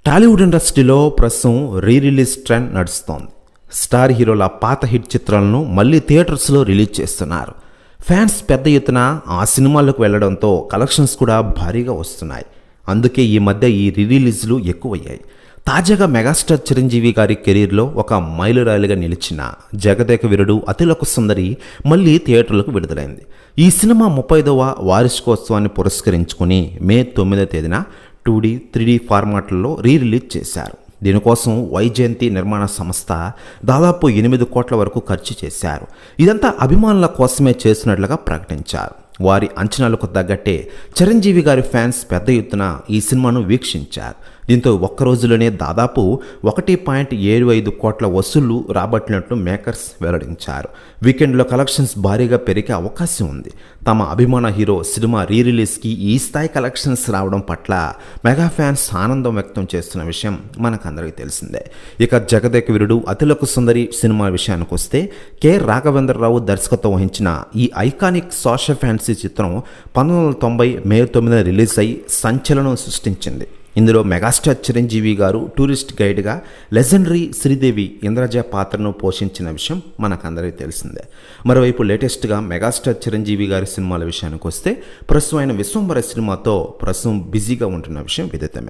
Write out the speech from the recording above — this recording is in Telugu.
టాలీవుడ్ ఇండస్ట్రీలో ప్రస్తుతం రిలీజ్ ట్రెండ్ నడుస్తోంది. స్టార్ హీరోల పాత హిట్ చిత్రాలను మళ్ళీ థియేటర్స్లో రిలీజ్ చేస్తున్నారు. ఫ్యాన్స్ పెద్ద ఎత్తున ఆ సినిమాలకు వెళ్లడంతో కలెక్షన్స్ కూడా భారీగా వస్తున్నాయి. అందుకే ఈ మధ్య ఈ రిలీజ్లు ఎక్కువయ్యాయి. తాజాగా మెగాస్టార్ చిరంజీవి గారి కెరీర్లో ఒక మైలురాయిలుగా నిలిచిన జగదేక వీరుడు అతిలోక సుందరి మళ్ళీ థియేటర్లకు విడుదలైంది. ఈ సినిమా 35వ వార్షికోత్సవాన్ని పురస్కరించుకుని మే 9వ తేదీన 2D, 3D ఫార్మాట్లలో రిలీజ్ చేశారు. దీనికోసం వైజయంతి నిర్మాణ సంస్థ దాదాపు 8 కోట్ల వరకు ఖర్చు చేశారు. ఇదంతా అభిమానుల కోసమే చేసినట్లుగా ప్రకటించారు. వారి అంచనాలకు తగ్గట్టే చిరంజీవి గారి ఫ్యాన్స్ పెద్ద ఎత్తున ఈ సినిమాను వీక్షించారు. దీంతో ఒక్క రోజులోనే దాదాపు 1.75 కోట్ల వసూళ్లు రాబట్టినట్లు మేకర్స్ వెల్లడించారు. వీకెండ్లో కలెక్షన్స్ భారీగా పెరిగే అవకాశం ఉంది. తమ అభిమాన హీరో సినిమా రిలీజ్కి ఈ స్థాయి కలెక్షన్స్ రావడం పట్ల మెగా ఫ్యాన్స్ ఆనందం వ్యక్తం చేస్తున్న విషయం మనకందరికీ తెలిసిందే. ఇక జగదేక వీరుడు అతిలోక సుందరి సినిమా విషయానికి వస్తే కె రాఘవేంద్రరావు దర్శకత్వం వహించిన ఈ ఐకానిక్ సోషల్ ఫ్యాన్సీ చిత్రం 1990 మే 9న రిలీజ్ అయి సంచలనం సృష్టించింది. ఇందులో మెగాస్టార్ చిరంజీవి గారు టూరిస్ట్ గైడ్గా లెజెండరీ శ్రీదేవి ఇంద్రజ పాత్రను పోషించిన విషయం మనకందరికీ తెలిసిందే. మరోవైపు లేటెస్ట్గా మెగాస్టార్ చిరంజీవి గారి సినిమాల విషయానికి వస్తే ప్రస్తుతం ఆయన విశ్వంబర సినిమాతో ప్రస్తుతం బిజీగా ఉంటున్న విషయం విదితమే.